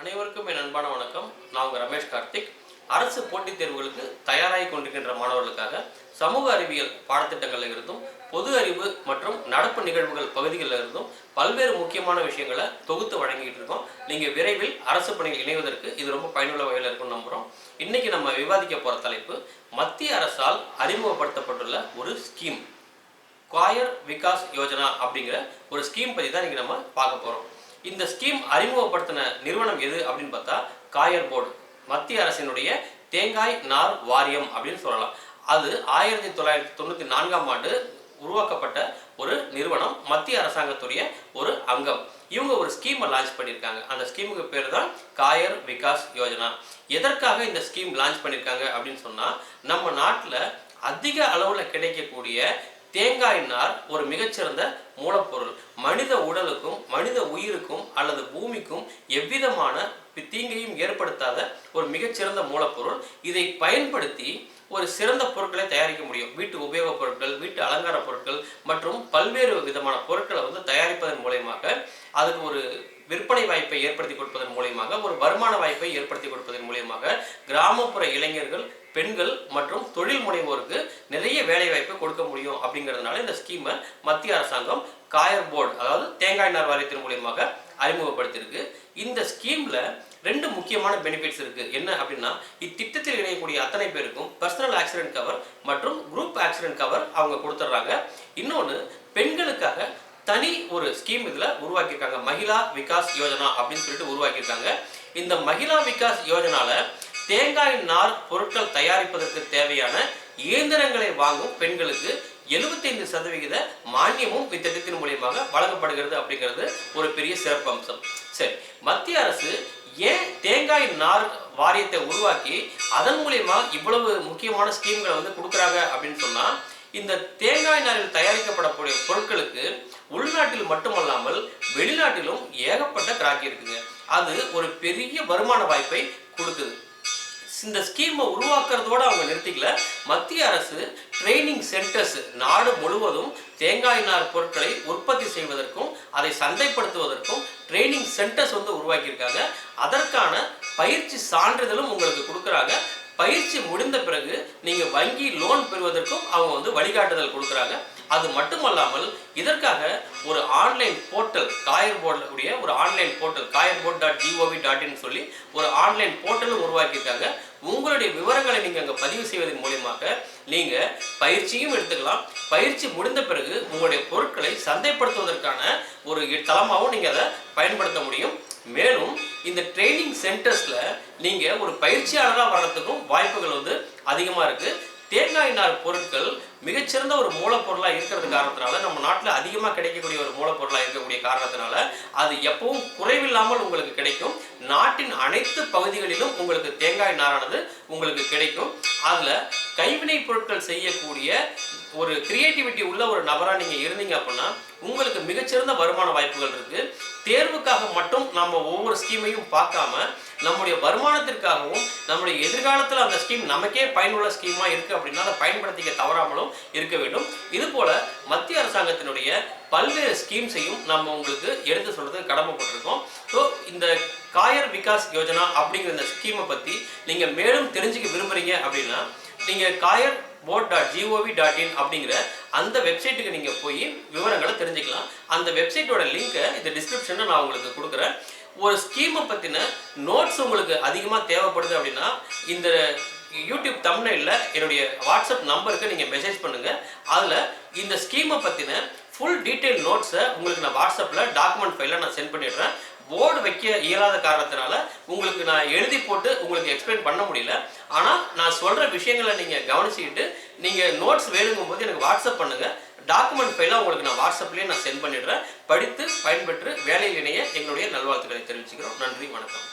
அனைவருக்கும் என் அன்பான வணக்கம். நான் உங்கள் ரமேஷ் கார்த்திக். அரசு போட்டித் தேர்வுகளுக்கு தயாராகி கொண்டிருக்கின்ற மாணவர்களுக்காக சமூக அறிவியல் பாடத்திட்டங்களில் இருந்தும் பொது அறிவு மற்றும் நடப்பு நிகழ்வுகள் பகுதிகளில் இருந்தும் பல்வேறு முக்கியமான விஷயங்களை தொகுத்து வழங்கிட்டு இருக்கோம். நீங்கள் விரைவில் அரசு பணியில் இணைவதற்கு இது ரொம்ப பயனுள்ள வகையில் இருக்கும்னு நம்புகிறோம். இன்னைக்கு நம்ம விவாதிக்க போகிற தலைப்பு மத்திய அரசால் அறிமுகப்படுத்தப்பட்டுள்ள ஒரு ஸ்கீம், காயர் விகாஸ் யோஜனா அப்படிங்கிற ஒரு ஸ்கீம் பற்றி தான் இன்னைக்கு நம்ம பார்க்க போகிறோம். இந்த ஸ்கீம் அறிமுகப்படுத்தின நிறுவனம் எது அப்படின்னு பார்த்தா காயர் போர்டு, மத்திய அரசினுடைய தேங்காய் நார் வாரியம் அப்படின்னு சொல்லலாம். அது 1994ஆம் ஆண்டு உருவாக்கப்பட்ட ஒரு நிறுவனம், மத்திய அரசாங்கத்துடைய ஒரு அங்கம். இவங்க ஒரு ஸ்கீமை லான்ச் பண்ணியிருக்காங்க. அந்த ஸ்கீமுக்கு பேர் தான் காயர் விகாஸ் யோஜனா. எதற்காக இந்த ஸ்கீம் லான்ச் பண்ணியிருக்காங்க அப்படின்னு சொன்னால், நம்ம நாட்டில் அதிக அளவில் கிடைக்கக்கூடிய தேங்காய் நார் ஒரு மிகச்சிறந்த மூலப்பொருள். மனித உடலுக்கும் மனித உயிருக்கும் அல்லது பூமிக்கும் எவ்விதமான தீங்கையும் ஏற்படுத்தாத ஒரு மிகச்சிறந்த மூலப்பொருள். இதை பயன்படுத்தி ஒரு சிறந்த பொருட்களை தயாரிக்க முடியும். வீட்டு உபயோகப் பொருட்கள், வீட்டு அலங்கார பொருட்கள் மற்றும் பல்வேறு விதமான பொருட்களை தயாரிப்பதன் மூலமாக அதுக்கு ஒரு விற்பனை வாய்ப்பை ஏற்படுத்தி கொடுப்பதன் மூலமாக, ஒரு வருமான வாய்ப்பை ஏற்படுத்தி கொடுப்பதன் மூலமாக கிராமப்புற இளைஞர்கள், பெண்கள் மற்றும் தொழில் முனைவோருக்கு நிறைய வேலை வாய்ப்பை கொடுக்க முடியும். அப்படிங்கிறதுனால இந்த ஸ்கீமை மத்திய அரசாங்கம் காயர் போர்டு, அதாவது தேங்காய் நார் வாரியத்தின் மூலமாக அறிமுகப்படுத்தியிருக்கு. இந்த ஸ்கீம்ல ரெண்டு முக்கியமான பெனிஃபிட்ஸ் இருக்கு. என்ன அப்படின்னா, இத்திட்டத்தில் இணையக்கூடிய அத்தனை பேருக்கும் பர்சனல் ஆக்சிடென்ட் கவர் மற்றும் குரூப் ஆக்சிடென்ட் கவர் அவங்க கொடுத்துட்றாங்க. இன்னொன்று, பெண்களுக்காக தனி ஒரு ஸ்கீம் இதுல உருவாக்கியிருக்காங்க. மகிழா விகாஸ் யோஜனா அப்படின்னு சொல்லிட்டு உருவாக்கியிருக்காங்க. இந்த மகிழா விகாஸ் யோஜனால தேங்காய் நார் பொருட்கள் தயாரிப்பதற்கு தேவையான இயந்திரங்களை வாங்கும் பெண்களுக்கு 75% மானியமும் இத்திட்டத்தின் மூலியமாக வழங்கப்படுகிறது. அப்படிங்கிறது ஒரு பெரிய சிறப்பு அம்சம். சரி, மத்திய அரசு ஏன் தேங்காய் நார் வாரியத்தை உருவாக்கி அதன் மூலியமா இவ்வளவு முக்கியமான ஸ்கீம்களை கொடுக்குறாங்க அப்படின்னு சொன்னா, இந்த தேங்காய் நாரில் தயாரிக்கப்படக்கூடிய பொருட்களுக்கு உள்நாட்டில் மட்டுமல்லாமல் வெளிநாட்டிலும் ஏகப்பட்ட கிராக்கி இருக்குங்க. அது ஒரு பெரிய வருமான வாய்ப்பை கொடுக்குது. இந்த ஸ்கீமை உருவாக்குறதோட அவங்க நிறுத்திக்கல. மத்திய அரசு ட்ரைனிங் சென்டர்ஸ் நாடு முழுவதும் தேங்காய் நார் பொருட்களை உற்பத்தி செய்வதற்கும் அதை சந்தைப்படுத்துவதற்கும் ட்ரைனிங் சென்டர்ஸ் உருவாக்கியிருக்காங்க. அதற்கான பயிற்சி சான்றிதழும் உங்களுக்கு கொடுக்குறாங்க. பயிற்சி முடிந்த பிறகு நீங்க வங்கி லோன் பெறுவதற்கும் அவங்க வழிகாட்டுதல் கொடுக்குறாங்க. அது மட்டுமல்லாமல் இதற்காக ஒரு ஆன்லைன் போர்ட்டல், காயர் போர்டுடைய ஒரு ஆன்லைன் போர்ட்டல், kayarboard.gov.in சொல்லி ஒரு ஆன்லைன் போர்ட்டலும் உருவாக்கியிருக்காங்க. உங்களுடைய விவரங்களை நீங்க அங்க பதிவு செய்வதன் மூலமாக நீங்க பயிற்சியும் எடுத்துக்கலாம். பயிற்சி முடிந்த பிறகு உங்களுடைய பொருட்களை சந்தைப்படுத்துவதற்கான ஒரு தளமாகவும் நீங்க அதை பயன்படுத்த முடியும். மேலும் இந்த ட்ரைனிங் சென்டர்ஸ்ல நீங்க ஒரு பயிற்சியாளராக வர்றதுக்கும் வாய்ப்புகள் அதிகமா இருக்கு. தேங்காய் நார் பொருட்கள் மிகச்சிறந்த ஒரு மூலப்பொருளாக இருக்கிறது காரணத்தினால, நம்ம நாட்டில் அதிகமாக கிடைக்கக்கூடிய ஒரு மூலப்பொருளாக இருக்கக்கூடிய காரணத்தினால அது எப்பவும் குறைவில்லாமல் உங்களுக்கு கிடைக்கும். நாட்டின் அனைத்து பகுதிகளிலும் உங்களுக்கு தேங்காய் நாரானது உங்களுக்கு கிடைக்கும். அதில் கைவினை பொருட்கள் செய்யக்கூடிய ஒரு கிரியேட்டிவிட்டி உள்ள ஒரு நபராக நீங்கள் இருந்தீங்க அப்படின்னா உங்களுக்கு மிகச்சிறந்த வருமான வாய்ப்புகள் இருக்கு. தேர்வுக்காக மட்டும் நம்ம ஒவ்வொரு ஸ்கீமையும் பார்க்காம நம்முடைய வருமானத்திற்காகவும் நம்முடைய எதிர்காலத்தில் அந்த ஸ்கீம் நமக்கே பயனுள்ள ஸ்கீமா இருக்கு அப்படின்னா அதை பயன்படுத்திக்க தவறாமலும் இருக்க வேண்டும். இது போல மத்திய அரசாங்கத்தினுடைய பல்வேறு ஸ்கீம்ஸையும் நம்ம உங்களுக்கு எடுத்து சொல்றது கடமைப்பட்டிருக்கோம். ஸோ இந்த காயர் விகாஸ் யோஜனா அப்படிங்கிற இந்த ஸ்கீமை பற்றி நீங்கள் மேலும் தெரிஞ்சுக்க விரும்புறீங்க அப்படின்னா நீங்கள் kayarboard.gov.in அப்படிங்கிற அந்த வெப்சைட்டுக்கு நீங்கள் போய் விவரங்களை தெரிஞ்சுக்கலாம். அந்த வெப்சைட்டோட லிங்கை இந்த டிஸ்கிரிப்ஷனில் நான் உங்களுக்கு கொடுக்குறேன். ஒரு ஸ்கீமை பற்றின நோட்ஸ் உங்களுக்கு அதிகமாக தேவைப்படுது அப்படின்னா இந்த யூடியூப் தம்ப்நெயில்ல என்னுடைய வாட்ஸ்அப் நம்பருக்கு நீங்கள் மெசேஜ் பண்ணுங்கள். அதில் இந்த ஸ்கீமை பற்றின ஃபுல் டீட்டெயில் நோட்ஸை உங்களுக்கு நான் வாட்ஸ்அப்பில் டாக்குமெண்ட் ஃபைலில் நான் சென்ட் பண்ணிடுறேன். போர்டு வைக்க இயலாத காரணத்தினால உங்களுக்கு நான் எழுதி போட்டு உங்களுக்கு எக்ஸ்பிளைன் பண்ண முடியல. ஆனால் நான் சொல்கிற விஷயங்களை நீங்கள் கவனிச்சுக்கிட்டு நீங்கள் நோட்ஸ் வேணுங்கும் போது எனக்கு வாட்ஸ்அப் பண்ணுங்கள். டாக்குமெண்ட் ஃபைலாக உங்களுக்கு நான் வாட்ஸ்அப்லேயே நான் சென்ட் பண்ணிடுறேன். படித்து பயன்பெற்று வேலையில் இணைய எங்களுடைய நல்வாழ்த்துக்களை தெரிவிச்சுக்கிறோம். நன்றி, வணக்கம்.